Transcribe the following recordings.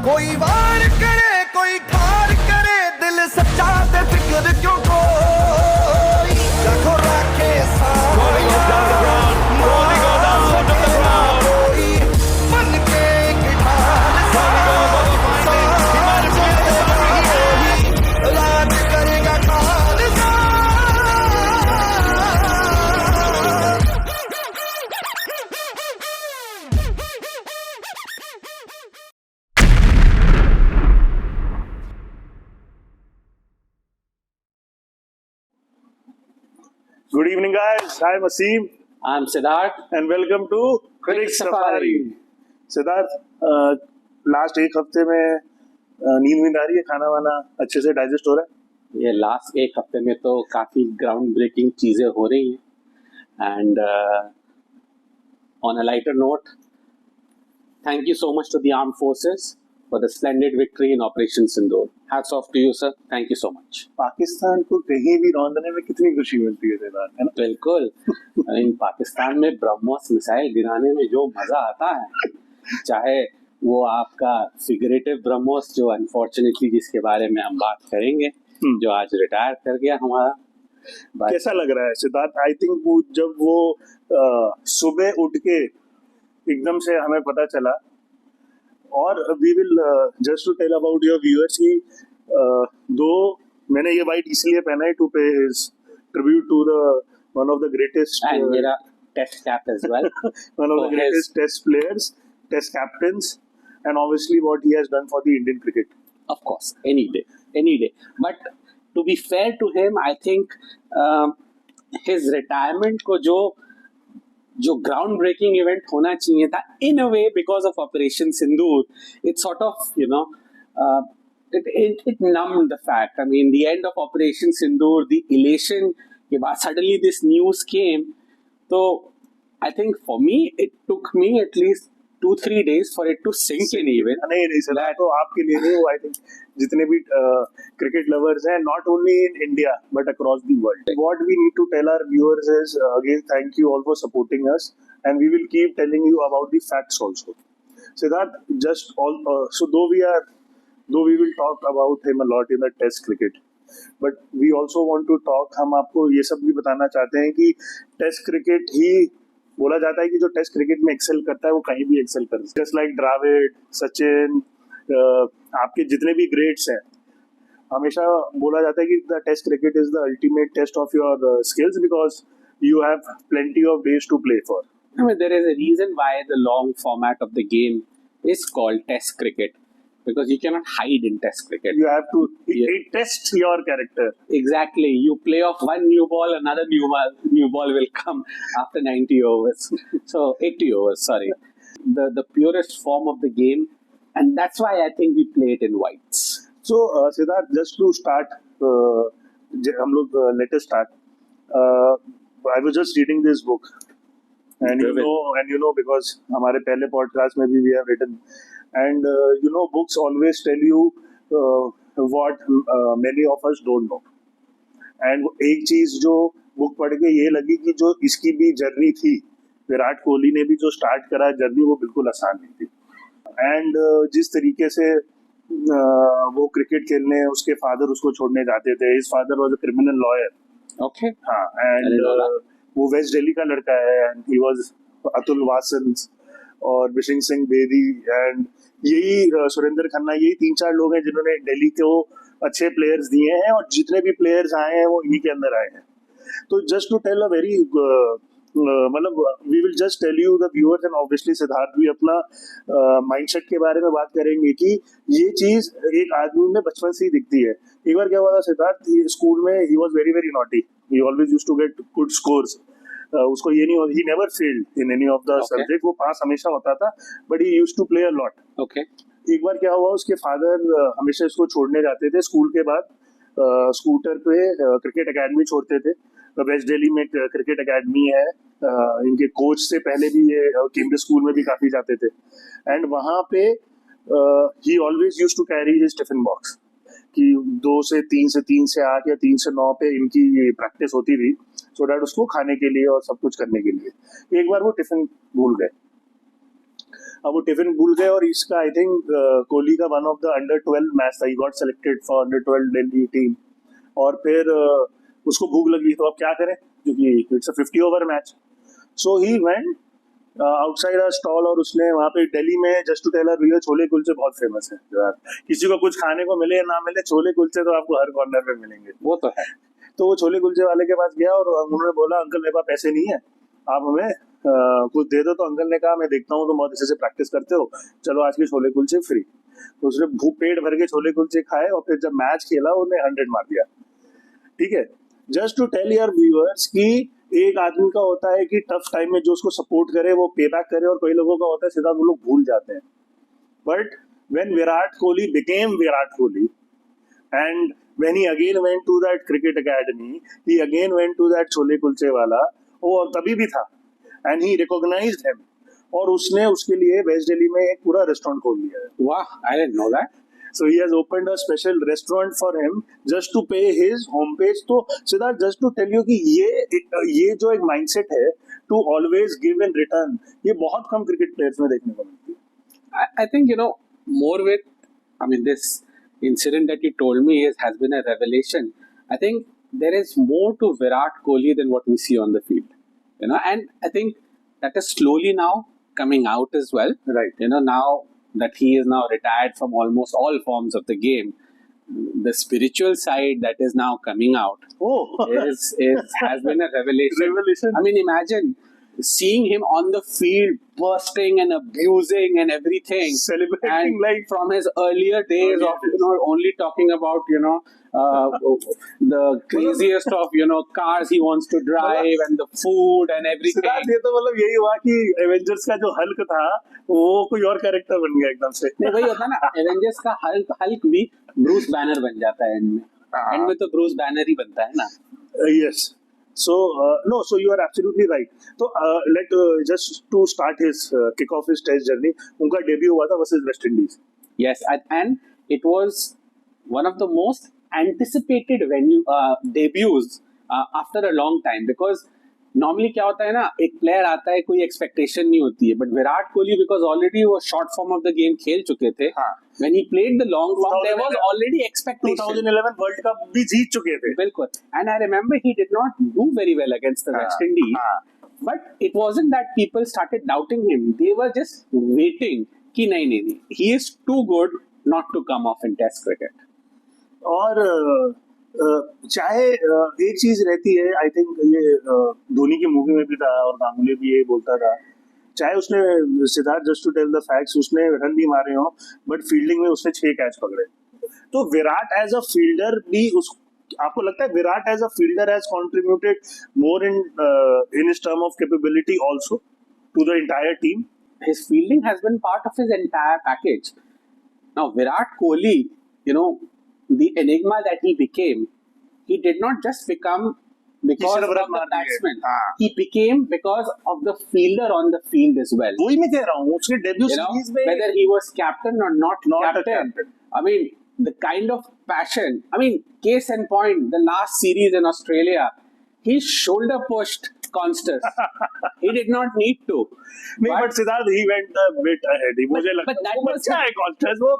कोई वार करे कोई ठार करे दिल सच्चा ते फिक्र क्यों कोई लाखों राखे कोई मन के एक ढाल राज करेगा Khalsa Good evening, guys. I'm Aseem, I'm Siddharth. and welcome to Critic Safari. Siddharth, last एक हफ्ते में नींद आ रही है, खाना वाना अच्छे से डाइजेस्ट हो रहा है? ये लास्ट एक हफ्ते में तो काफी ग्राउंड ब्रेकिंग चीजें हो रही हैं and on a lighter note, thank you so much to the armed forces for the splendid victory in operation Sindoor. Hats off to you sir, thank you so much. Pakistan को कहीं भी रौंदने में कितनी खुशी मिलती है सिद्धार्थ, है ना? बिल्कुल. इन पाकिस्तान में ब्रह्मोस मिसाइल गिराने में जो मजा आता है, चाहे वो आपका फिगरेटिव ब्रह्मोस जो अनफॉर्चुनेटली जिसके बारे में हम बात करेंगे, जो आज रिटायर कर गया हमारा. But कैसा लग रहा है सिद्धार्थ? आई थिंक वो जब वो सुबह उठ के एकदम से हमें पता चला, और we will just to tell about your viewers की दो मैंने ये वाइट इसलिए पहना है to pay his tribute to the one of the greatest and मेरा test cap as well. one of the greatest test players, test captains, and obviously what he has done for the Indian cricket. Of course, any day. But to be fair to him, I think his retirement को जो ground breaking event होना चाहिए था, in a way because of Operation Sindoor, it sort of it numbed the fact. I mean, the end of Operation Sindoor, the elation के बाद suddenly this news came. So I think for me, it took me at least 2-3 days for it to sink in even. नहीं sir, तो आपके लिए नहीं, वो I think जितने भी क्रिकेट लवर्स हैं, not only in India but across the world. What we need to tell our viewers is again thank you all for supporting us, and we will keep telling you about the facts also. Siddharth, just also though we will talk about him a lot in the test cricket, but we also want to talk, हम आपको ये सब भी बताना चाहते हैं कि test cricket ही बोला जाता है कि जो टेस्ट क्रिकेट में एक्सेल करता है वो कहीं भी एक्सेल कर सकता है. जस्ट लाइक द्रविड़, सचिन, आपके जितने भी ग्रेट्स हैं, हमेशा बोला जाता है कि the test cricket is the ultimate test of your skills because you have plenty of days to play for. I mean, there is a reason why the long format of the game is called Test cricket, because you cannot hide in Test cricket. You have to it test your character. Exactly. You play off one new ball, another new ball will come after 90 overs. So 80 overs, sorry. The purest form of the game, and that's why I think we play it in whites. So Siddharth, just to start, हम लोग let us start. I was just reading this book, and you know because हमारे पहले podcast में भी we have written, and you know books always tell you what many of us don't know. And एक चीज जो book पढ़ के ये लगी कि जो इसकी भी जर्नी थी, विराट कोहली ने भी जो स्टार्ट करा जर्नी, वो बिल्कुल आसान नहीं थी. एंड जिस तरीके से वो क्रिकेट खेलने उसके फादर उसको छोड़ने जाते थे, his father was a criminal lawyer. Okay. हाँ, एंड वो वेस्ट दिल्ली का लड़का है, and he was Atul Wasan और बिशिंग सिंह बेदी, एंड यही सुरेंद्र खन्ना, यही 3-4 लोग हैं जिन्होंने दिल्ली को अच्छे प्लेयर्स दिए हैं, और जितने भी प्लेयर्स आए हैं वो इन्हीं के अंदर आए हैं. तो just to tell a very मतलब we will just tell you the viewers, and obviously Siddharth भी अपना माइंडसेट के बारे में बात करेंगे कि ये चीज एक आदमी में बचपन से ही दिखती है. एक बार क्या हुआ था सिद्धार्थ, स्कूल में he was very very naughty, he always used to get good scores. उसको ये नहीं, he never failed in any of the subject, वो पास हमेशा होता था, but he used to play a lot. Okay. एक बार क्या हुआ, उसके फादर हमेशा इसको छोड़ने जाते थे स्कूल के बाद, स्कूटर पे क्रिकेट एकेडमी छोड़ते थे. वेस्ट दिल्ली में क्रिकेट एकेडमी है, इनके कोच से पहले भी ये केम्ब्रिज स्कूल में भी काफी जाते थे. एंड वहाँ पे he always used to carry his tiffin box, कि 2 से 3 से 3 से 8 या 3 से 9 पे इनकी प्रैक्टिस होती थी, सो डैट उसको खाने के लिए और सब कुछ करने के लिए. एक बार वो टिफिन भूल गए, अब वो टिफिन भूल गए और इसका आई थिंक कोहली का one of the under 12 match था, he got selected for under 12 Delhi team, और फिर उसको भूख लगी तो अब क्या करें क्योंकि it's a 50 over match, so he went outside a stall और उसने वहाँ पे दिल्ली में जस्ट टू टेल अर छोले कुलचे बहुत फेमस है यार, किसी को कुछ खाने को मिले या ना मिले छोले कुलचे तो आपको हर कॉर्नर पे मिलेंगे। वो तो है। तो वो छोले कुलचे वाले के पास गया और उन्होंने बोला अंकल मेरे पास पैसे नहीं है, आप हमें कुछ दे दो, तो अंकल ने कहा मैं देखता हूँ तुम बहुत अच्छे से प्रैक्टिस करते हो, चलो आज के छोले कुलचे फ्री। तो उसने पेट भर के छोले कुलचे खाए और फिर जब मैच खेला उन्हें 100 मार दिया। ठीक है, just to tell your viewers कि एक आदमी का होता है कि टफ टाइम में जो उसको सपोर्ट करे वो पे बैक करे, और कई लोगों का होता है सीधा वो लोग भूल जाते हैं। But when Virat Kohli became Virat Kohli and when he again went to that cricket academy, he again went to that chole kulche वाला, वो तभी भी था, and he recognized him, और उसने उसके लिए वेस्ट दिल्ली में एक पूरा रेस्टोरेंट खोल दिया है। वाह, I didn't know that. So he has opened a special restaurant for him just to pay his homepage. तो Siddharth just to tell you कि ये जो एक mindset है to always give in return, ये बहुत कम क्रिकेट प्लेयर्स में देखने को मिलती है। I think, more with, this incident that you told me has been a revelation. I think there is more to Virat Kohli than what we see on the field, and I think that is slowly now coming out as well. Right. Now that he is now retired from almost all forms of the game, the spiritual side that is now coming out has been a revelation. Revelation. Imagine seeing him on the field bursting and abusing and everything, Celebrating and like from his earlier days of only talking about the craziest of cars he wants to drive and the food and everything. Siddharth, ये तो मतलब यही हुआ कि Avengers का जो Hulk था वो कोई और कैरेक्टर बन गया एकदम से। नहीं, वही होता है ना, एवेंजर्स का हल्क भी ब्रूस बैनर बन जाता है एंड में तो ब्रूस बैनर ही बनता है ना। Yes. So so you are absolutely right. So just to start his kick off his test journey, उनका डेब्यू हुआ था versus West Indies. Yes, and it was one of the most anticipated debuts after a long time, because normally क्या होता है ना, एक player आता है कोई एक्सपेक्टेशन नहीं होती है, but Virat Kohli because already वो short form of the game खेल चुके थे, when he played the long form there was already expectation. 2011 world cup भी जीत चुके थे। बिल्कुल, and I remember he did not do very well against the West Indies, but it wasn't that people started doubting him, they were just waiting कि नहीं, he is too good not to come off in test cricket. और चाहे एक चीज रहती है, I think ये धोनी की मूवी में भी था और गांगुली भी ये बोलता था, चाहे उसने Siddharth just to tell the facts उसने रन भी मारे हो बट फील्डिंग में उसने 6 कैच पकड़े। तो विराट एज अ फील्डर भी आपको लगता है Virat as a fielder has contributed more in his term of capability also to the entire team? His fielding has been part of his entire package. Now Virat Kohli, the enigma that he became, he did not just become because of the batsman. He became because of the fielder on the field as well. वही मैं कह रहा हूँ, उसके debut series में whether he was captain or not captain. The kind of passion. Case in point, the last series in Australia, he shoulder pushed Constance. He did not need to. नहीं, but Siddharth, he went a bit ahead. मुझे लगता है वो अच्छा है Constance, वो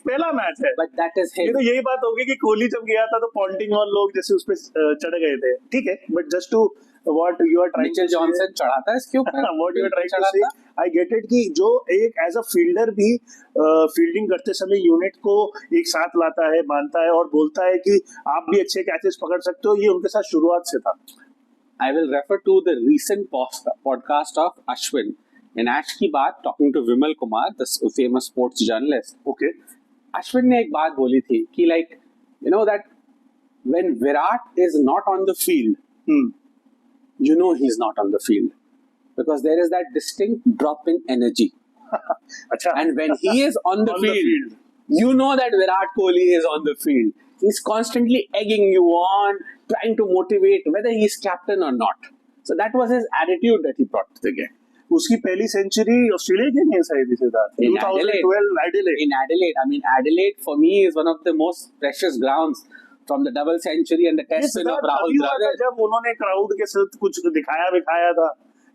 पहला match है. But that is him. ये तो यही बात होगी कि कोहली जब गया था तो पॉन्टिंग और लोग जैसे उस पे चढ़ गए थे, ठीक है, but just to what you are trying Mitchell Johnson चढ़ाता है इसके ऊपर. What you are trying to say, I get it कि जो एक एज अ फील्डर भी फील्डिंग करते समय यूनिट को एक साथ लाता है, बांधता है और बोलता है कि आप भी अच्छे कैचेस पकड़ सकते हो, ये उनके साथ शुरुआत से था। I will refer to the recent podcast of Ashwin in Ash की बात, talking to Vimal Kumar, the famous sports journalist. Okay. Ashwin ने एक बात बोली थी कि that when Virat is not on the field, he's not on the field because there is that distinct drop in energy. And when he is on the field, you know that Virat Kohli is on the field. He's constantly egging you on, trying to motivate, whether he's captain or not. So that was his attitude that he brought to the game. उसकी पहली century Australia के लिए शायद इसे था 2012 Adelaide. In Adelaide, Adelaide for me is one of the most precious grounds from the double century and the test win of Rahul Dravid. जब उन्होंने crowd के साथ कुछ दिखाया था,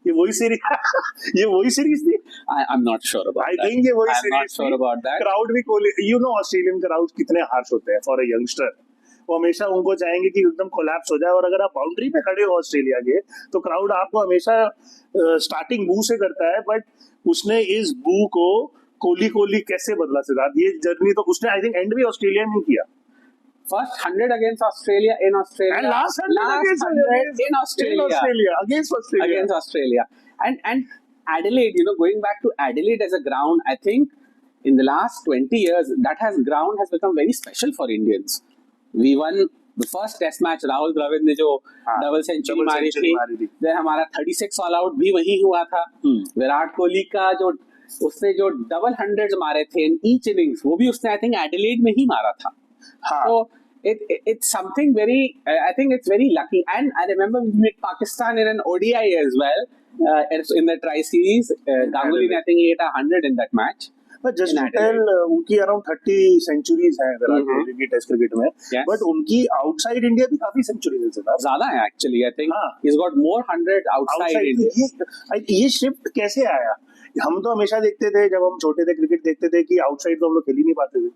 ये वही सीरीज थी। I'm not sure about I that. think ये वही I'm not series sure about that. Crowd भी Kohli, you know Australian crowd कितने हार्श होते हैं फॉर अ यंगस्टर। वो हमेशा उनको चाहेंगे कि एकदम कोलैप्स हो जाए, और अगर आप बाउंड्री पे खड़े हो ऑस्ट्रेलिया के तो क्राउड आपको हमेशा स्टार्टिंग बू से करता है, बट उसने इस बू को कोहली कैसे बदला सिद्धार्थ, ये जर्नी तो उसने आई थिंक एंड भी ऑस्ट्रेलिया में किया। First 100 against Australia in Australia. And last 100 against 100 in Australia. against Australia. Against Australia. And Adelaide, you know, going back to Adelaide as a ground, I think in the last 20 years, ground has become very special for Indians. We won the first test match, Rahul Dravid ने जो double century मारी थी, then हमारा 36 all out भी वही हुआ था। विराट कोहली का जो उसने जो डबल 100s मारे थे इन ईच इनिंग्स, वो भी उसने आई थिंक एडिलेड में ही मारा था। So it's something very, I think it's very lucky. And I remember we met Pakistan in an ODI as well, in the tri-series. Ganguly ne I think he hit 100 in that match. But just to tell, उनकी around 30 centuries हैं विराट कोहली की test cricket में, but उनकी outside India भी काफी centuries है, ज्यादा है actually. I think he's got more 100 outside India. ये शिफ्ट कैसे आया? हम तो हमेशा देखते थे जब हम छोटे थे, क्रिकेट देखते थे कि आउटसाइड तो हम लोग खेल ही नहीं पाते थे,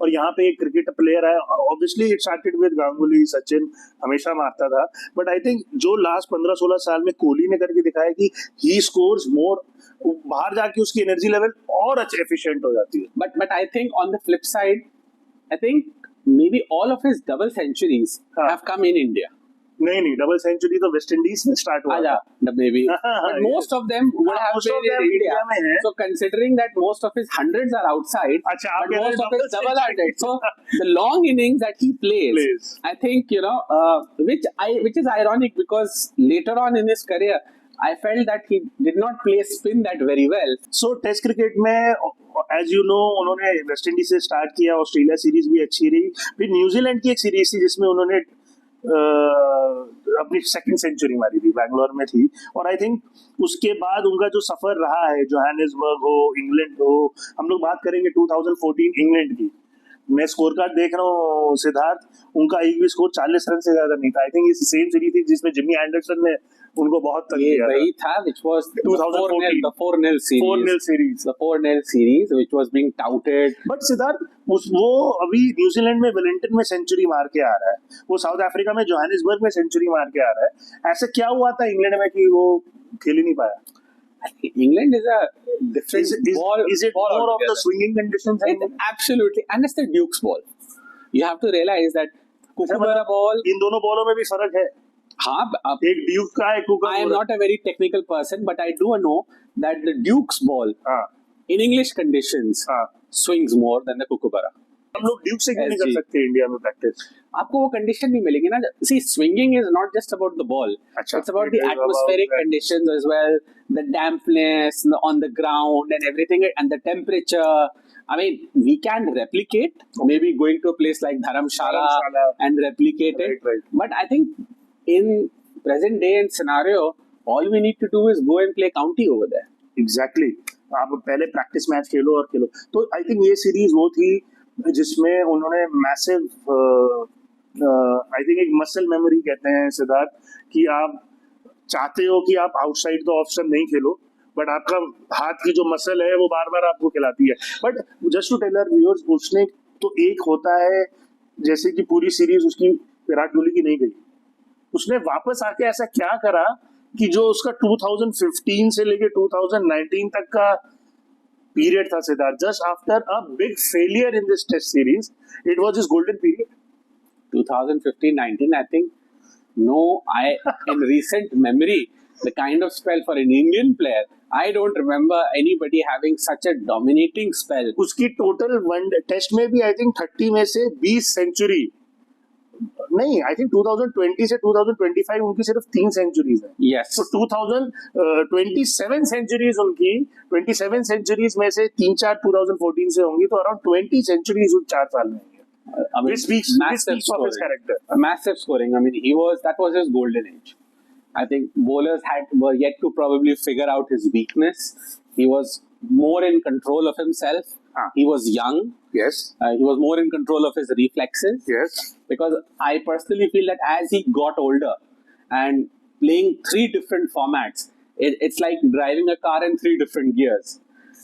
और यहाँ पे एक क्रिकेट प्लेयर है, obviously it started with Ganguly, Sachin हमेशा मारता था, बट आई थिंक जो लास्ट 15-16 साल में कोहली ने करके दिखाया कि ही स्कोर्स मोर, बाहर जाके उसकी एनर्जी लेवल और अच्छे एफिशिएंट हो जाती है। But I think on the flip side, I think maybe all of his double centuries have come in India. नहीं, डबल सेंचुरी तो वेस्ट इंडीज में स्टार्ट हुआ था, maybe. But most of them would have been in India. So considering that most of his hundreds are outside, but most of his double are dead. So the long innings that he plays, I think, you know, which is ironic because later on in his career, I felt that he did not play spin that very well. So test cricket में as you know उन्होंने West Indies से start किया, Australia series भी अच्छी रही, फिर New Zealand की एक सीरीज थी जिसमें उन्होंने अपनी सेकंड सेंचुरी मारी थी, बैंगलोर में थी, और आई थिंक उसके बाद उनका जो सफर रहा है, जोहानिसबर्ग हो, इंग्लैंड हो, हम लोग बात करेंगे 2014 इंग्लैंड की, मैं स्कोर कार्ड देख रहा हूँ सिद्धार्थ, उनका एक भी स्कोर 40 रन से ज्यादा नहीं था। आई थिंक ये सेम सीरीज थी जिसमें जिमी एंडरसन ने उनको बहुत तंग किया था। वही था which was 2014 the 4-0 series, the 4-0 series which was being touted. But Siddharth वो अभी न्यूजीलैंड में वेलिंगटन में सेंचुरी मार के आ रहा है, वो साउथ अफ्रीका में जोहानिसबर्ग में सेंचुरी मार के आ रहा है, ऐसे क्या हुआ था इंग्लैंड में कि वो खेल ही नहीं पाया? England is a different ball. Is it more of the swinging conditions? Absolutely, and it's the Duke's ball. You have to realize that Kookaburra ball. इन दोनों बॉलों में भी फर्क है। हाँ, एक ड्यूक का है, I am not a very technical person, but I do know that the Duke's ball in English conditions swings more than the Kookaburra. हम लोग ड्यूक से क्यों नहीं कर सकते इंडिया में प्रैक्टिस? आपको वो कंडीशन नहीं मिलेगी ना। See, swinging is not just about the ball. It's about the atmospheric conditions as well, the dampness on the ground and everything, and the temperature. I mean, we can replicate, maybe going to a place like Dharamshala and replicate it. Right. But I think in present day and scenario, all we need to do is go and play county over there. Exactly. आप पहले practice match खेलो और खेलो। तो I think ये series वो थी जिसमें उन्होंने massive I think एक मसल मेमोरी कहते हैं सिद्धार्थ, कि आप चाहते हो कि आप आउटसाइड द ऑफ स्टंप नहीं खेलो, बट आपका हाथ की जो मसल है वो बार बार आपको खिलाती है। But just to tell our viewers, उसने तो एक होता है जैसे कि पूरी सीरीज उसकी विराट कोहली की नहीं गई, उसने वापस आके ऐसा क्या करा कि जो उसका 2015 से लेके 2019 तक का पीरियड था Siddharth, just after a big failure in this test series, it was his golden period. 2015-19, I think, in recent memory, the kind of spell for an Indian player, I don't remember anybody having such a dominating spell. उसकी total one test में भी I think 30 में से 20 century नहीं, I think 2020 से 2025 उनकी सिर्फ 3 centuries है। Yes. So 2027 सेंचुरीज उनकी, 27 सेंचुरीज में से 3-4 2014 से होंगी, तो अराउंड 20 सेंचुरीज उन 4 साल में। I mean, this speaks of his character. Massive scoring. I mean, that was his golden age. I think bowlers were yet to probably figure out his weakness. He was more in control of himself. He was young. Yes. He was more in control of his reflexes. Yes. Because I personally feel that as he got older and playing 3 different formats, it's like driving a car in 3 different gears.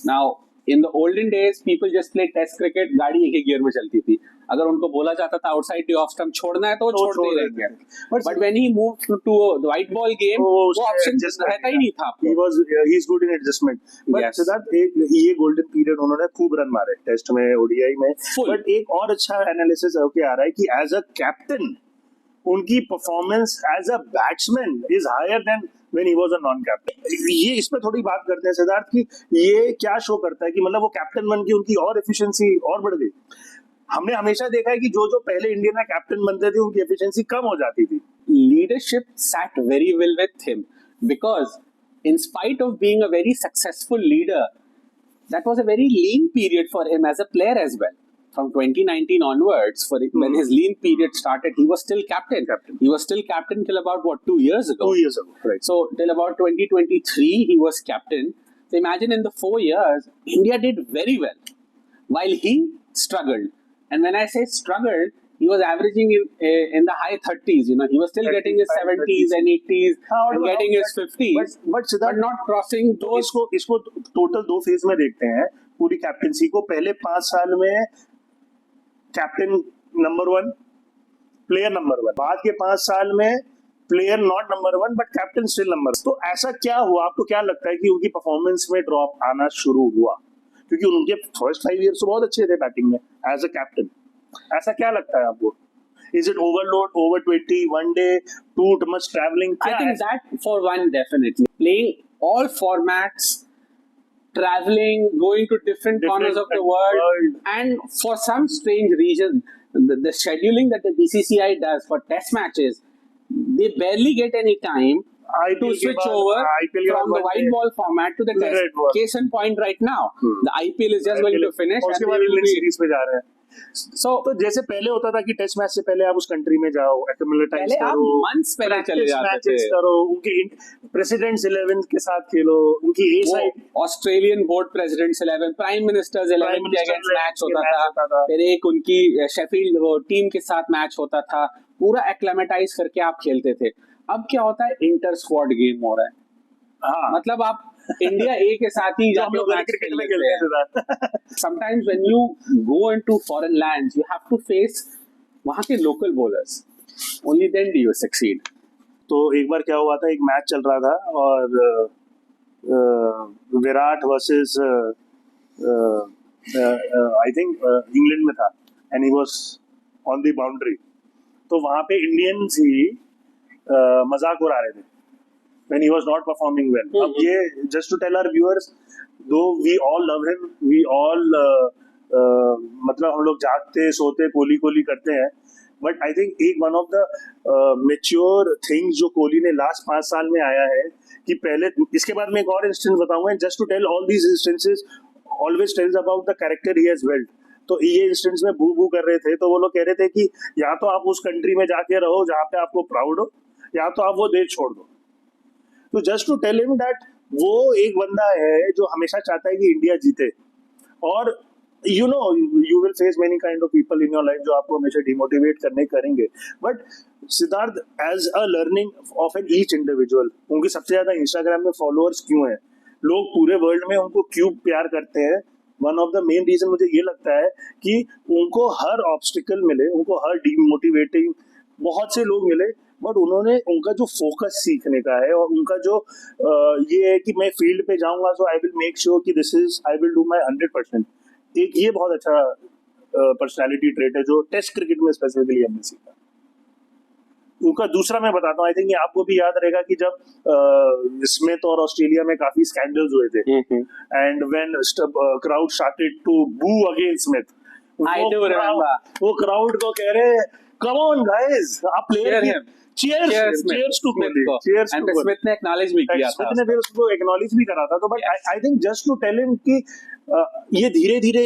Now, in the olden days, people just played test cricket, गाड़ी एक ही gear में चलती थी. अगर उनको बोला जाता था आउटसाइड द ऑफ स्टंप छोड़ना है तो वो तो छोड़ते ही छोड़ रहेंगे. But But when he moved to the white ball game, वो वो ऑप्शन रहता ही नहीं था he आपको. is good in adjustment. But Yes. Siddharth, ये गोल्डन पीरियड उन्होंने खूब रन मारे टेस्ट में, ओडीआई में. Full. बट एक और अच्छा एनालिसिस होके आ रहा है कि एज अ कैप्टन उनकी performance as a batsman is higher than when he was a non captain. ये इस पे थोड़ी बात करते हैं सिद्धार्थ कि ये क्या शो करता है कि मतलब वो कैप्टन बन के उनकी और एफिशिएंसी और बढ़ गई. हमने हमेशा देखा है कि जो पहले इंडियन में कैप्टन बनते थे उनकी एफिशिएंसी कम हो जाती थी. Leadership sat very well with him because in spite of being a very successful leader, that was a very lean period for him as a player as well. From 2019 onwards, when his lean period started, he was still captain. He was still captain till about 2 years ago. 2 years ago, right? So till about 2023, he was captain. So imagine in the 4 years, India did very well, while he struggled. And when I say struggled, he was averaging in the high 30s. You know, he was still getting his 70s and 80s and getting his 50s, but Siddharth, but not crossing those. इसको total दो phase में देखते हैं पूरी captaincy को. पहले 5 साल में कैप्टन नंबर 1, प्लेयर नंबर 1. बाद के 5 साल में player not number 1 but captain still number 1. तो ऐसा क्या हुआ, आपको क्या लगता है कि उनकी परफॉर्मेंस में ड्रॉप आना शुरू हुआ? क्योंकि उनके फर्स्ट 5 इयर्स तो बहुत अच्छे थे बैटिंग में एज अ कैप्टन. ऐसा क्या लगता है आपको? Is it overload, over 20, one day, too much traveling? I think that for one, definitely playing all formats, traveling, going to different corners of the world, and for some strange reason, the scheduling that the BCCI does for test matches, they barely get any time to switch over from the white ball format to the test. Case in point right now, the IPL is just going to finish and they will be series पे जा रहे हैं. So तो जैसे पहले होता था कि टेस्ट मैच से पहले आप उस कंट्री में जाओ, एक्यूमुलेटाइज पहले आप करो, months पहले चले जाते थे. करो, उनके प्रेसिडेंट्स 11 के साथ खेलो, उनकी A side Australian board presidents 11, prime ministers 11 के अगेंस्ट मैच होता था. फिर एक उनकी शेफील्ड टीम के साथ मैच होता था. पूरा एक्लेमेटाइज करके आप खेलते थे. अब क्या होता है, इंटर स्क्वाड गेम हो रहा है. हाँ, मतलब आप इंडिया ए के साथ ही जाके मैच क्रिकेट में खेलते हैं. Sometimes when you go into foreign lands, you have to face वहाँ के local bowlers. Only then do you succeed. तो एक बार क्या हुआ था, एक मैच चल रहा था और Virat versus I think England में था and he was on the boundary. तो वहाँ पे इंडियंस ही मजाक उड़ा रहे थे when he was not performing well. अब ये just to tell our viewers, though we all love him, we all मतलब हम लोग जागते सोते कोहली करते हैं, बट आई थिंक एक one of the mature things जो कोहली ने लास्ट 5 साल में आया है कि पहले, इसके बाद मैं एक और इंस्टेंस बताऊंगा. Just to tell all these instances always tells about the character he has built. तो ये इंस्टेंस में बू कर रहे थे, तो वो लोग कह रहे थे कि या तो आप उस कंट्री में जाके रहो जहाँ पे आपको प्राउड हो, या तो आप वो देश छोड़ दो. तो just to tell him that वो एक बंदा है जो हमेशा चाहता है कि इंडिया जीते. और you know you will face many kind of people in your life जो आपको हमेशा डिमोटिवेट करेंगे. But Siddharth, as a learning of an each individual, उनकी सबसे ज्यादा इंस्टाग्राम में फॉलोअर्स क्यों हैं, लोग पूरे वर्ल्ड में उनको क्यों प्यार करते हैं? One of the main reason मुझे ये लगता है कि उनको हर ऑब्स्टिकल मिले, उनको हर डिमोटिवेटिंग बहुत से लोग मिले, बट उन्होंने उनका जो फोकस सीखने का है और उनका जो ये है कि मैं फील्ड पे जाऊंगा सो आई विल मेक श्योर कि this is I will do my 100%. एक ये बहुत अच्छा पर्सनालिटी ट्रेट है जो टेस्ट क्रिकेट में स्पेसिफिकली हमने सीखा. उनका दूसरा मैं बताता हूँ, आई थिंक ये आपको भी याद रहेगा कि जब स्मिथ और ऑस्ट्रेलिया में काफी स्कैंडल्स हुए थे and when crowd started to boo against Smith, वो क्राउड को कह रहे कम ऑन गाइस, आप player cheers to Kohli. And Smith ने acknowledge भी किया था. Smith ने फिर उसको acknowledge भी करा था. तो but I think just to tell him कि ये धीरे धीरे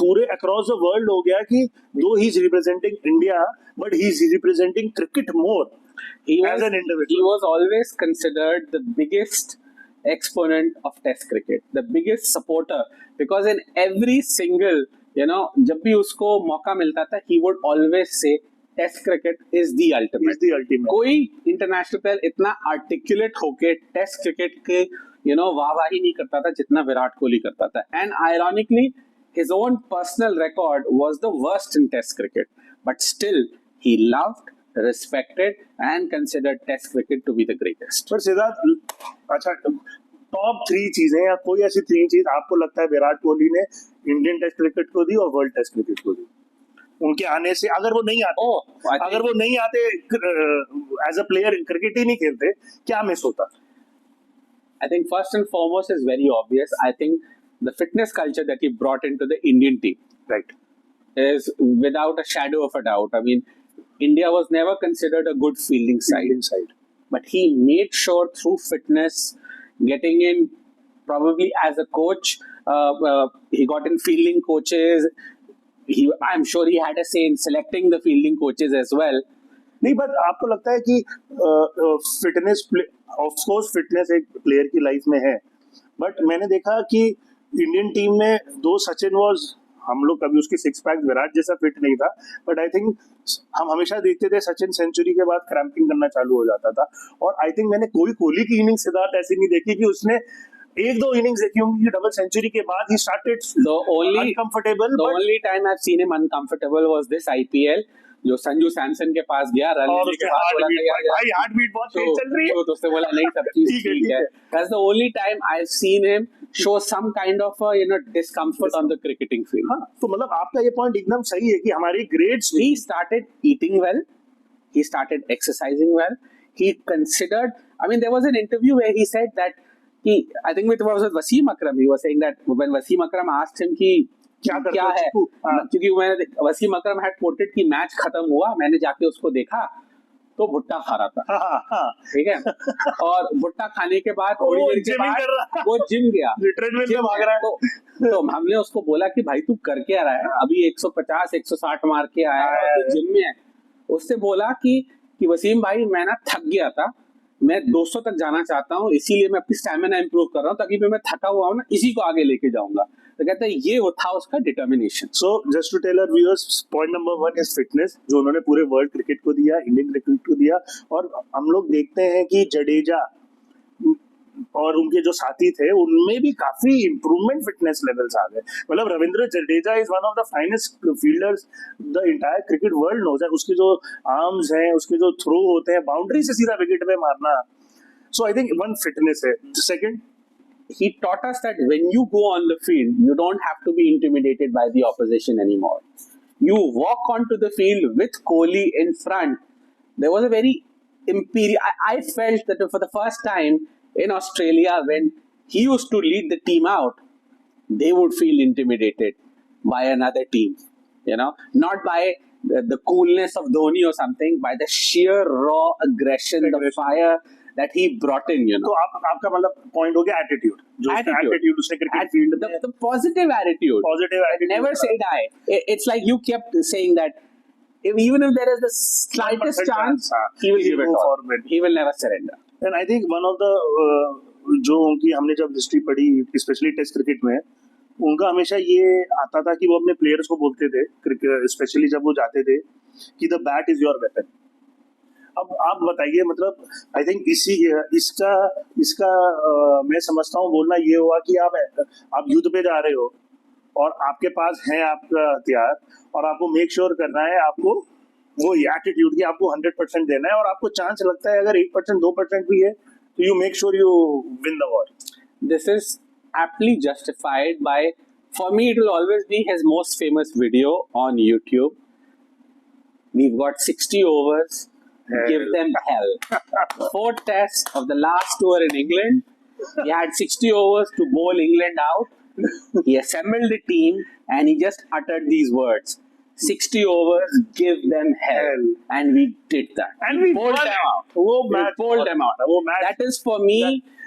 पूरे across the world हो गया कि though he is representing India, but he is representing cricket more as an individual. He was always considered the biggest exponent of Test cricket, the biggest supporter, because in every single, जब भी उसको मौका मिलता था, he would always say test cricket is the ultimate. कोई international player इतना articulate होके test cricket के वाहवाही नहीं करता था जितना विराट कोहली करता था. And ironically, his own personal record was the worst in Test cricket, but still he loved, respected, and considered Test cricket to be the greatest. पर सिद्धार्थ, अच्छा, टॉप 3 चीजें या कोई ऐसी 3 चीज आपको लगता है विराट कोहली ने इंडियन टेस्ट क्रिकेट को दी और वर्ल्ड टेस्ट क्रिकेट को दी, उनके आने से? अगर वो नहीं आते, अगर वो नहीं आते एज अ प्लेयर क्रिकेट ही नहीं खेलते, क्या मिस होता? I think first and foremost is very obvious. I think the fitness culture that he brought into the Indian team, right, is without a shadow of a doubt. I mean, India was never considered a good fielding side, inside. but he made sure through fitness, getting in probably as a coach, he got in fielding coaches. I'm sure he had a say in selecting the fielding coaches as well. नहीं, but आपको लगता है कि fitness, of course fitness एक player की life में है, but मैंने देखा कि इंडियन टीम में दो सचिन वाज, हम लोग कभी उसके 6 पैक विराट जैसा फिट नहीं था, बट आई थिंक हम हमेशा देखते थे सचिन सेंचुरी के बाद क्रैम्पिंग करना चालू हो जाता था. और आई थिंक मैंने कोहली की इनिंग सिद्धार्थ ऐसी नहीं देखी कि उसने 1-2 इनिंग्स देखी होंगी डबल सेंचुरी के बाद he started uncomfortable. The only time I've seen him uncomfortable was this IPL, जो संजू सैमसन के पास गया, रन और लेने के उसके बाद बोला भाई हार्ट बीट बहुत तेज चल रही है, तो उसने बोला नहीं, सब चीज ठीक है. That's the only time I've seen him show some kind of a discomfort on the cricketing field. हाँ, तो मतलब आपका ये पॉइंट एकदम सही है कि हमारी grades, He started eating well, he started exercising well, he considered, I mean there was an interview where he said that I think it was with Wasim Akram, he was saying that when Wasim Akram asked him कि क्या है, क्योंकि मैंने वसीम अकरम had coated कि match खत्म हुआ, मैंने जाके उसको देखा तो भुट्टा खा रहा था, ठीक है, और भुट्टा खाने के बाद थोड़ी देर के बाद वो जिम गया, ट्रेडमिल में भाग रहा है. तो हमने उसको बोला कि भाई तू कर क्या रहा है, अभी 150-160 मार के आया है, तो जिम में है. उससे बोला कि वसीम भाई मैं ना थक गया था, मैं 200 तक जाना चाहता हूँ, इसीलिए मैं अपनी स्टैमिना इंप्रूव कर रहा हूँ, ताकि मैं थका हुआ हूँ ना, इसी को आगे लेके जाऊंगा. तो कहते हैं ये था उसका determination. So just to tell our viewers, point number 1 is fitness, जो उन्होंने पूरे वर्ल्ड क्रिकेट को दिया, इंडियन क्रिकेट को दिया. और हम लोग देखते हैं कि जडेजा और उनके जो साथी थे उनमें भी काफी इंप्रूवमेंट फिटनेस लेवल्स आ गए. मतलब Ravindra Jadeja is one of the finest fielders the entire cricket world knows है. उसके जो आर्म्स हैं, उसके जो थ्रो होते हैं, बाउंड्री से सीधा विकेट में मारना. सो आई थिंक वन फिटनेस है. Second, he taught us that when you go on the field, you don't have to be intimidated by the opposition anymore. You walk onto the field with Kohli in front. There was a very I felt that for the first time in Australia, when he used to lead the team out, they would feel intimidated by another team. Not by the coolness of Dhoni or something, by the sheer raw aggression, the fire that he brought in. तो आपका मतलब point हो गया attitude, जो attitude उसने cricket field में, the positive attitude, never say die. It's like you kept saying that even if there is the slightest chance, he will give it all. He will never surrender. And I think one of the जो उनकी हमने जब history पढ़ी, specially test cricket में, उनका हमेशा ये आता था कि वो अपने प्लेयर्स को बोलते थे, स्पेशली जब वो जाते थे, कि the bat is your weapon. अब आप बताइए, मतलब आई थिंक इसका मैं समझता हूँ बोलना ये हुआ कि आप युद्ध पे जा रहे हो और आपके पास है आपका हथियार, और आपको मेक श्योर करना है, आपको वो एटीट्यूड की आपको 100% देना है, और आपको चांस लगता है अगर 1% 2% भी है तो you make sure you win the war. This is aptly justified by, for me it will always be his most famous video on YouTube. We've got 60 overs. Give them hell. 4 tests of the last tour in England. He had 60 overs to bowl England out. He assembled the team and he just uttered these words: 60 overs, give them hell. And we did that. And we pulled them out. We pulled them out. That is for me,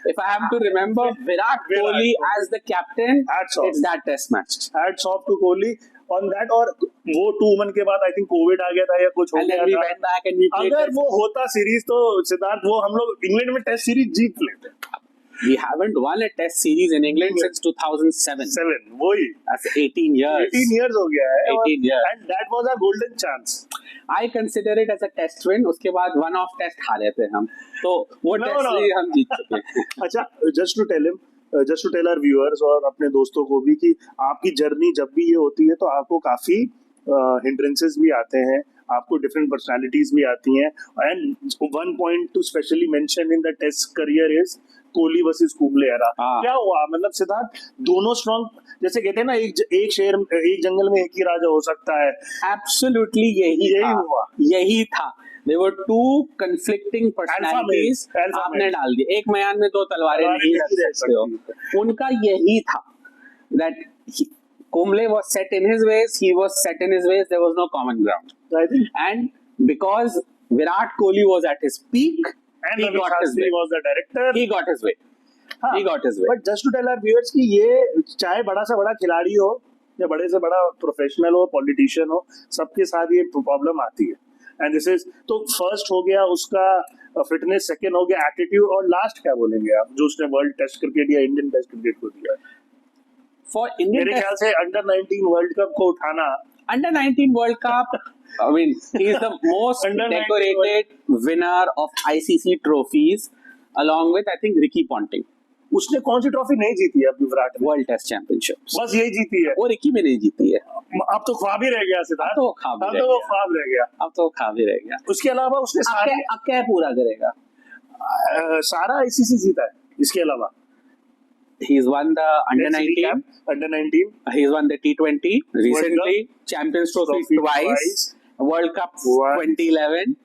if I have to remember Virat Kohli as the captain, it's that test match. Hats off to Kohli on that. और वो 2 मन के बाद I think Covid आ गया था या कुछ हो गया था. अगर वो होता सीरीज तो सिद्धार्थ, वो हम लोग इंग्लैंड में टेस्ट सीरीज जीत लेते. We haven't won a test series in England since 2007. 7 वही That's 18 years. 18 years हो गया है 18 years. and that was a golden chance. I consider it as a test win. उसके बाद one off test हारे थे हम, तो वो No, test no. series हम जीत चुके हैं. अच्छा, just to tell our viewers और अपने दोस्तों को भी कि आपकी जर्नी जब भी ये होती है तो आपको काफी hindrances भी आते हैं, आपको डिफरेंट पर्सनालिटीज भी आती हैं and one point to specially mention in the test career is Kohli versus Kumble era. क्या हुआ मतलब सिद्धार्थ, दोनों स्ट्रॉन्ग, जैसे कहते हैं ना एक शेर एक जंगल में एक ही राजा हो सकता है. Absolutely यही हुआ. यही था. There were two conflicting personalities. Alpha आपने male. डाल दी. एक म्यान में दो तलवारें नहीं रख सकते हो. उनका यही था. That Kumble was set in his ways. He was set in his ways. There was no common ground. I think. And because Virat Kohli was at his peak, And he Ravi got his Shastri way. was the director. He got his way. हाँ, He got his way. But just to tell our viewers कि ये चाहे बड़ा से बड़ा खिलाड़ी हो या बड़े से बड़ा प्रोफेशनल हो, पॉलिटिशियन हो, सबके साथ ये प्रॉब्लम आती है. एंड दिस इज तो फर्स्ट हो गया उसका फिटनेस, सेकंड हो गया एटीट्यूड, और लास्ट क्या बोलेंगे आप जो उसने वर्ल्ड टेस्ट क्रिकेट या इंडियन टेस्ट क्रिकेट को दिया? For Indian मेरे Test- ख्याल से अंडर 19 वर्ल्ड कप को उठाना. Under 19 World Cup, I mean, he is the most Under 19 decorated winner of ICC trophies, along with, I think, Ricky Ponting. उसने कौन सी ट्रॉफी नहीं जीती है अभी विराट ने? World Test Championships. बस यही जीती है. वो रिकी में नहीं जीती है. अब तो ख्वाब ही रह गया सिद्धार्थ. अब तो वो ख्वाब ही अब रह तो वो गया. ख्वाब रह गया. अब तो खा भी रह गया. उसके अलावा उसने अब क्या पूरा करेगा? सारा आईसीसी जीता है. इसके अलावा He's won the under 19. Under 19 He's won the T20 recently, Cup. Champions Trophy Trophy twice, twice. World Cup Once. 2011.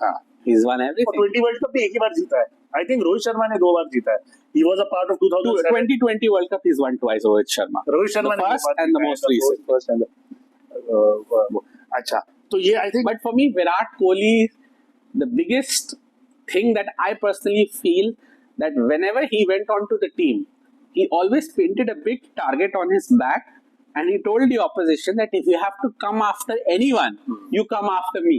हाँ. He's won और everything. 20 वर्ल्ड कप भी एक ही बार जीता है. आई थिंक रोहित शर्मा ने 2 बार जीता है. He was a part of 2007. 2020 World Cup, he's won twice, Rohit Sharma. Rohit Sharma The ने first 2 बार and the जीता है. most recent. First and the- अच्छा, तो ये I think But for me, Virat Kohli, the biggest thing that I personally feel that whenever he went onto the team, he always painted a big target on his back and he told the opposition that if you have to come after anyone, you come after me.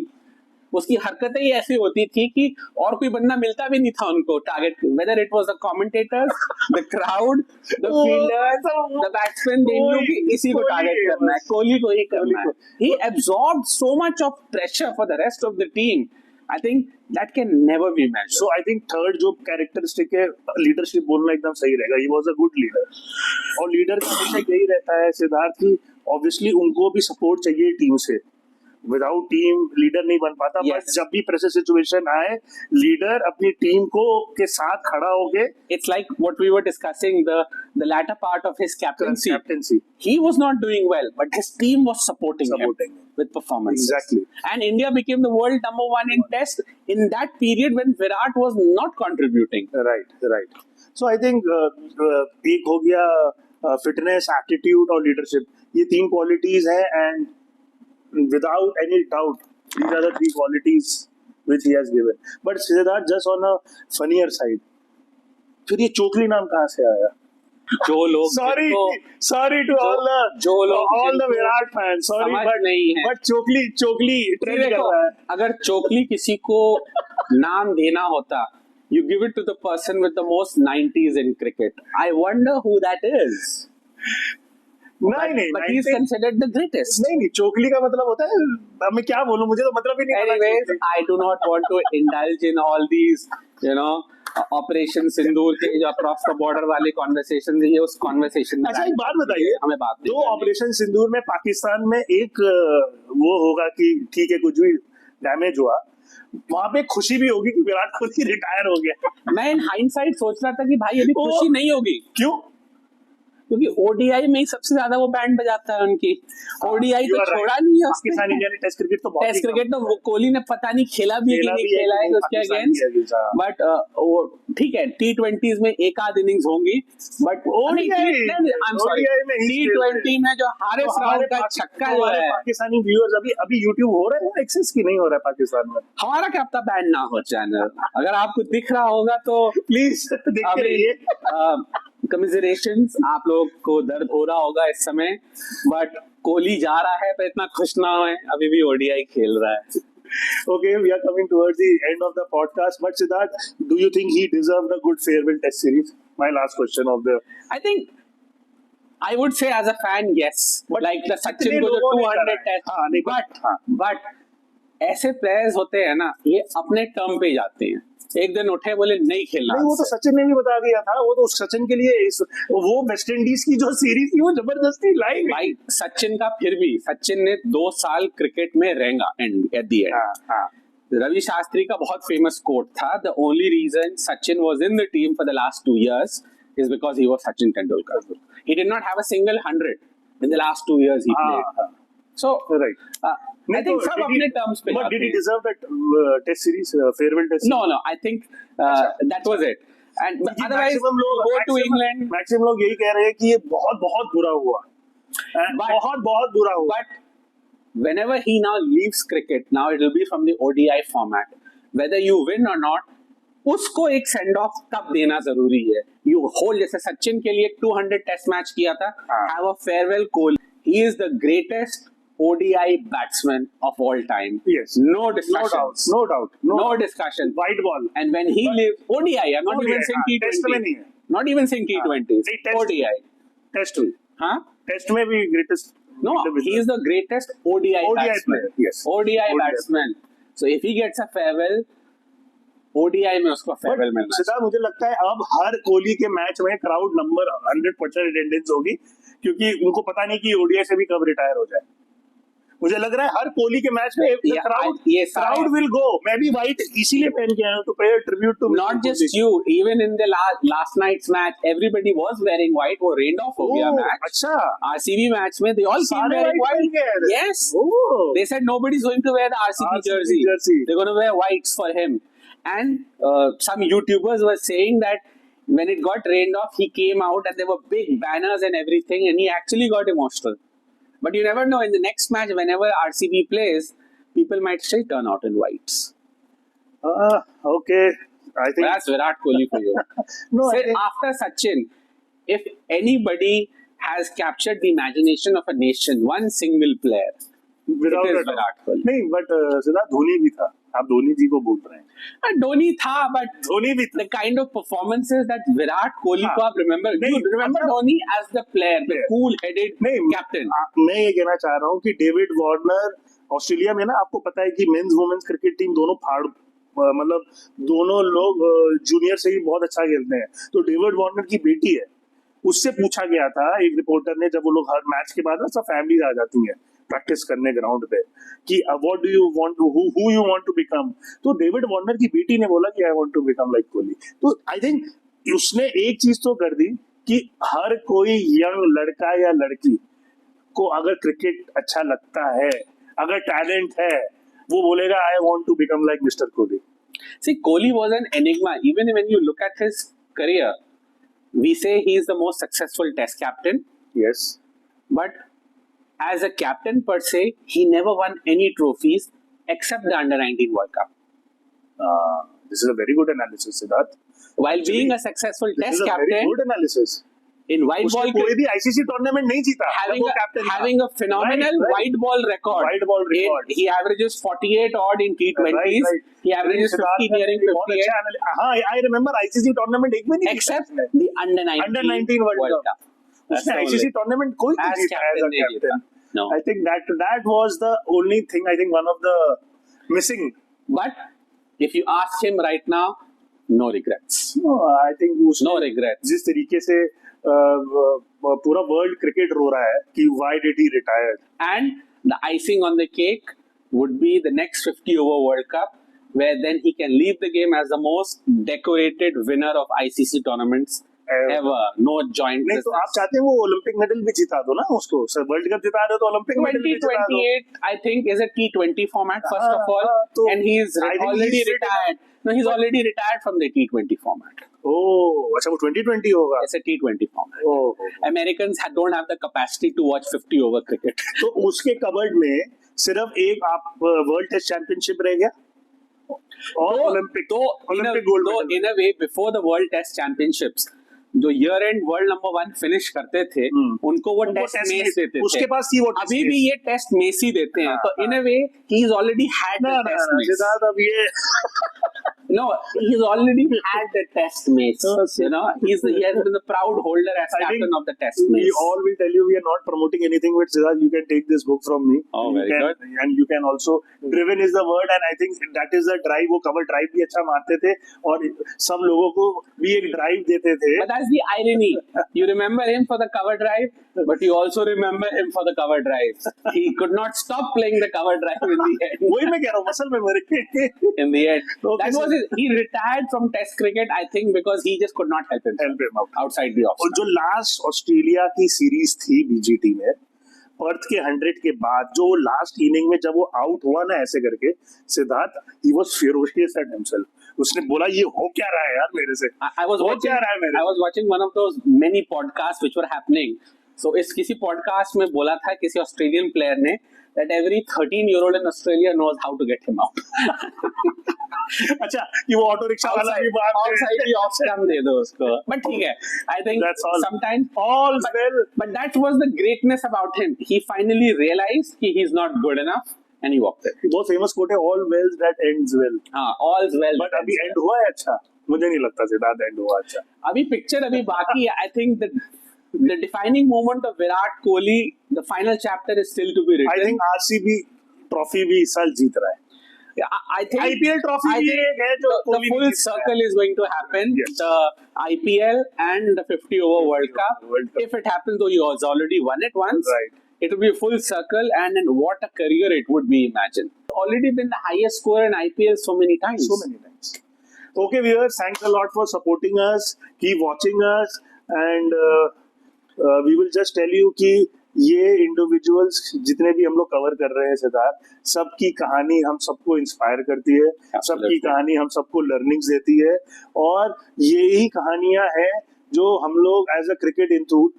उसकी हरकतें ही ऐसी होती थी कि और कोई बंदा मिलता भी नहीं था उनको target, whether it was the commentators, the crowd, the fielders, the batsmen, they knew कि इसी को टारगेट करना है, कोहली को ही करना है. He absorbed so much of pressure for the rest of the team. I think that can never be measured. So I think third जो characteristic है, लीडरशिप बोलना एकदम सही रहेगा. ही वाज अ गुड लीडर. और लीडर का हमेशा यही रहता है सिद्धार्थ की ऑब्वियसली उनको भी सपोर्ट चाहिए टीम से. विदाउट टीम लीडर नहीं बन पाता. Yes. बट जब भी प्रेशर सिचुएशन आए, लीडर अपनी टीम को के साथ खड़ा होके It's like what we were discussing, the latter part of his captaincy. Captaincy. He was not doing well, but his team was supporting him Supporting him. with performances. Exactly. And India became the world number 1 in Test in that period when Virat was not contributing. Right. So I think एक हो गया fitness, attitude और leadership. ये 3 qualities हैं and without any doubt these are the 3 qualities which he has given. But Siddharth, just on a funnier side, फिर ये चोकली नाम कहाँ से आया? जो लोग sorry to all the Virat fans, sorry, समझ but नहीं है. but चोकली ट्रेंड कर देखो, रहा है. अगर चोकली किसी को नाम देना होता, you give it to the person with the most 90s in cricket. I wonder who that is. नहीं, But he is 19 considered the greatest. नहीं, चोकली का मतलब होता है, अब मैं क्या बोलूं, मुझे तो मतलब ही नहीं पता. Anyways, I do not want to indulge in all these, Operation Sindoor के जो across the border वाले conversation ये उस conversation में. अच्छा, एक बात बताइए, हमें बात नहीं तो करनी. ऑपरेशन सिंदूर में पाकिस्तान में एक वो होगा कि ठीक है कुछ भी डैमेज हुआ, वहां पे खुशी भी होगी कि विराट कोहली रिटायर हो गया. मैं in hindsight सोच रहा था कि भाई अभी खुशी नहीं होगी, क्यों? क्योंकि ओडीआई में ही सबसे ज्यादा वो बैंड बजाता है उनकी. ओडीआई You तो are right. छोड़ा नहीं है उसने. पाकिस्तान इंडिया ने टेस्ट क्रिकेट तो बहुत टेस्ट क्रिकेट तो वो कोहली ने पता नहीं खेला भी है कि नहीं खेला है उसके अगेंस्ट. बट वो ठीक है, T20s में एक आध इनिंग्स होंगी, बट T20 में जो हारिस राव का छक्का जो है, पाकिस्तानी व्यूअर्स अभी यूट्यूब हो रहा है एक्सेस की नहीं हो रहा है पाकिस्तान में. हमारा क्या पता बैन ना हो चैनल. अगर आपको दिख रहा होगा तो प्लीज देखते रहिए. कमिजरेशंस, आप लोग को दर्द हो रहा होगा इस समय, बट कोहली जा रहा है पर इतना खुश ना हो, अभी भी ओडीआई खेल रहा है. Okay, we are coming towards the end of the podcast. But Siddharth, do you think he deserved a good farewell test series? My last question of the. I think I would say as a fan, yes. But Like the Sachin इतने को जो लोगों ने 200 करा है। Test, हाँ, नहीं, but ऐसे प्लेयर्स होते हैं ना, ये अपने टर्म पे जाते हैं. एक दिन उठे बोले नहीं खेलना. नहीं, वो तो सचिन ने भी बता दिया था. वो तो सचिन के लिए वो वेस्ट इंडीज की जो सीरीज थी वो जबरदस्ती लाई. भाई सचिन का फिर भी सचिन ने 2 साल क्रिकेट में रहेगा and at the end. Ravi Shastri का बहुत फेमस कोट था, the only reason Sachin was in the team for the last 2 years is because he was Sachin Tendulkar. He did not have a single 100 in the last 2 years he played. So right. I think सब अपने terms पे But जाते did he हैं. deserve that test series, farewell test series? No, I think that was it. And क्योंकि otherwise, maximum लोग go to England. Maximum लोग यही कह रहे हैं कि ये बहुत बहुत बुरा हुआ. बहुत बहुत बुरा हुआ. But whenever he now leaves cricket, now it will be from the ODI format. Whether you win or not, उसको एक सेंड ऑफ तब देना जरूरी है. यू होल्ड, जैसे सचिन के लिए 200 टेस्ट मैच किया था, have a farewell Kohli. He is the greatest ODI batsman of all time. Yes. No discussion. No doubt. No discussion. White ball. And when he leaves ODI, I'm not ODI, even saying Test में नहीं T20. है. Not even saying T20s. नहीं, Test. ODI. Test में. Huh? Test में भी greatest. No, he is the greatest ODI batsman. player. Yes. ODI batsman. So if he gets a farewell, ODI में उसको farewell मिलना है. सीधा मुझे लगता है अब हर कोहली के मैच में क्राउड नंबर 100% अटेंडेंस होगी, क्योंकि उनको पता नहीं कि ODI से भी कब रिटायर हो जाए. मुझे लग रहा है हर कोहली के मैच में क्राउड विल गो. मैं भी व्हाइट इसीलिए पहन के आया हूं, to pay a tribute to Not just you, even in the last night's match, everybody was wearing white. वो rained off हो गया match. अच्छा. RCB match में they all came wearing white. Yes. They said nobody's going to wear the RCB jersey. They're going to wear whites for him. And some YouTubers were saying that when it got rained off, he came out and there were big banners and everything, and he actually got emotional. But you never know, in the next match, whenever RCB plays, people might still turn out in whites. Okay. I think That's Virat Kohli for you. No, I Say, think after Sachin, if anybody has captured the imagination of a nation, one single player, without it is a doubt. Virat Kohli. नहीं, but Siddharth Dhoni भी था. आप धोनी जी को बोल रहे हैं. Dhoni tha, but Dhoni भी था. the kind of performances that Virat Kohli हाँ. को आप remember, नहीं, you remember मतलब- Dhoni as the player, the Player. cool-headed नहीं, captain. मैं ये कहना चाह रहा हूँ कि डेविड वार्नर ऑस्ट्रेलिया में ना, आपको पता है कि मेंस वुमेन्स क्रिकेट टीम दोनों मतलब दोनों लोग जूनियर से ही बहुत अच्छा खेलते हैं. तो डेविड वार्नर की बेटी है, उससे पूछा गया था एक रिपोर्टर ने, जब वो लोग हर मैच के बाद ना सब फैमिलीज आ जाती हैं प्रैक्टिस करने ग्राउंड पे, कि what do you want to, who you want to become. तो डेविड वार्नर की बेटी ने बोला कि I want to become like Kohli. तो आई थिंक उसने एक चीज तो कर दी कि हर कोई यंग लड़का या लड़की को अगर क्रिकेट अच्छा लगता है, अगर टैलेंट है, वो बोलेगा I want to become like mister Kohli. See, Kohli was an enigma. Even when you look at his career, we say he is the most successful test captain, Yes. but as a captain per se, he never won any trophies except the Under-19 World Cup. This is a very good analysis, Siddharth. While Actually, being a successful This test is a very captain good analysis. in white उसने ball, कोई भी ICC tournament नहीं जीता. having जब वो a, captain था. having a phenomenal Right. white ball record. White ball record. He averages 48 odd in T20s. Right. He averages 50 nearing 58. हाँ, I remember ICC tournament एक भी नहीं Except जीता उसने. the Under-19 World Cup. That's उसने the ICC only- tournament कोई नहीं As जीता as captain a नहीं जीता. captain. No. I think that was the only thing. I think one of the missing. But if you ask him right now, no regrets. No, I think उसने No regrets. जिस तरीके से पूरा world cricket रो रहा है कि why did he retire? And the icing on the cake would be the next 50 over World Cup, where then he can leave the game as the most decorated winner of ICC tournaments ever. No joint नहीं तो आप business. चाहते हैं वो Olympic medal भी जिता दो ना उसको. सर वर्ल्ड कप जिता रहे हो तो ओलंपिक मेडल भी जिता दो. 2028, I think, is a T20 format first of all, तो and he's I think already he's fit retired. No, he's already retired from the T20 format. ओह अच्छा, वो 2020 होगा. It's a T20 format. Oh, Americans don't have the capacity to watch 50 over cricket. तो उसके cupboard में सिर्फ एक आप world test championship रह गया और Olympic though Olympic gold medal. in a way, before the World Test Championships, जो year and world number 1 finish करते थे उनको वो टेस्ट मैच देते थे. उसके पास थी वो test अभी match. भी ये टेस्ट मेसी देते हैं. तो in a way he is already had the test match. Siddharth अब ये No, he's already had the test match. Okay. You know, he has been the proud holder as I think captain of the test we match. all will tell you we are not promoting anything with Siddharth. You can take this book from me. Oh, You very can, good. And you can also, driven is the word and I think that is the drive. वो cover drive भी अच्छा मारते थे और सब लोगों को भी एक drive देते थे. But that's the irony. You remember him for the cover drive, but you also remember him for the cover drive. He could not stop playing the cover drive in the end. वही मैं कह रहा हूँ muscle में मर के. In the end, Okay, that so- was he retired from Test cricket, I think, because he just could not help him out. outside the off. और जो लास्ट ऑस्ट्रेलिया की सीरीज थी बीजीटी में पर्थ के 100 के बाद जो लास्ट इनिंग में जब वो आउट हुआ ना ऐसे करके Siddharth he was ferocious at himself. उसने बोला ये हो क्या रहा है यार मेरे से. I was हो watching. क्या रहा है मेरे I was watching one of those many podcasts which were happening. So इस किसी podcast में बोला था किसी ऑस्ट्रेलियन प्लेयर ने that every 13-year-old in Australia knows how to get him out. अच्छा कि वो ऑटो रिक्शा वाला भी बात Outside the off stump दे दो उसको. But ठीक है. I think That's all. sometimes all well. But that was the greatness about him. He finally realized कि he's not good enough and he walked it. बहुत famous coat है all wells that ends well. हाँ, all's well. But अभी and हुआ है अच्छा. मुझे नहीं लगता सिद्धार्थ एंड हुआ अच्छा. अभी पिक्चर अभी बाकी है. I think the defining moment of Virat Kohli, the final chapter is still to be written. I think RCB trophy भी इस साल जीत रहा है. Yeah, I think IPL trophy भी एक है जो the कोहली full नहीं जीत रहा है. circle is going to happen. Yes. The IPL and the 50 over World Cup. World Cup. If it happens, though, he has already won it once. Right. It will be a full circle, and what a career it would be. Imagine. Already been the highest scorer in IPL so many times. So many times. Okay, viewers, thanks a lot for supporting us. Keep watching us, and we will just tell you कि ये individuals जितने भी हम लोग cover कर रहे हैं सिद्धार्थ सबकी कहानी हम सबको इंस्पायर करती है. सबकी कहानी हम सबको लर्निंग्स देती है और यही कहानियां हैं जो हम लोग एज अ क्रिकेट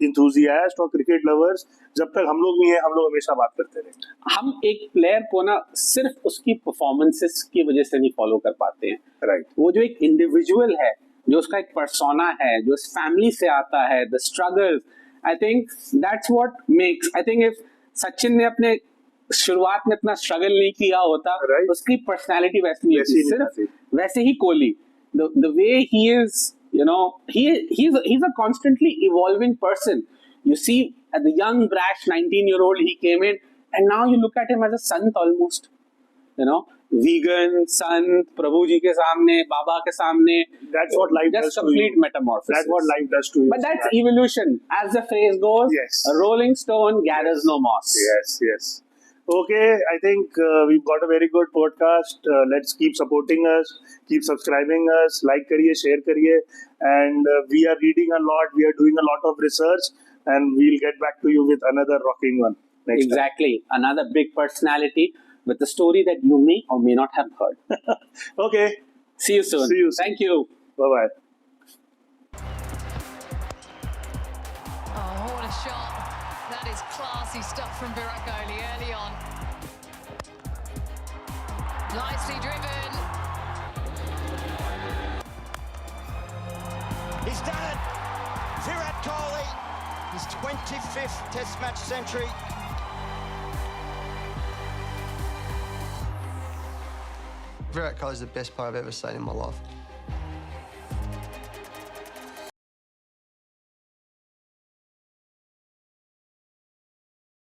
इंथुजियास्ट और क्रिकेट लवर्स जब तक हम लोग भी हैं हम लोग हमेशा बात करते रहे. हम एक प्लेयर को ना सिर्फ उसकी परफॉर्मेंसेस की वजह से नहीं फॉलो कर पाते हैं. राइट. वो जो एक इंडिविजुअल है, जो उसका एक पर्सोना है, जो इस फैमिली से आता है, the struggle, I think that's what makes. I think if Sachin ने अपने शुरुआत में इतना स्ट्रगल नहीं किया होता, Right. उसकी पर्सनालिटी वैसी नहीं वैसी होती. नहीं सिर्फ वैसे ही Kohli, the way he is, you know, he's a constantly evolving person. You see, at the young brash 19-year-old he came in, and now you look at him as a sant almost. You know, vegan, sant, Prabhu ji के सामने, Baba के सामने. That's what life does Just to complete you. metamorphosis. That's what life does to you. But that's evolution. As the phrase goes, Yes. a rolling stone gathers no moss. Yes. Okay, I think we've got a very good podcast. Let's keep supporting us, keep subscribing us, like kariye, share kariye, and we are reading a lot. We are doing a lot of research, and we'll get back to you with another rocking one next Exactly. Another big personality with a story that you may or may not have heard. time. Okay, See you soon. See you soon. Thank you. bye bye. Oh, what a shot. That is classy stuff from Virat Kohli early on. Nicely driven. He's done it. Virat Kohli, his 25th Test match century. Virat Kohli is the best player I've ever seen in my life.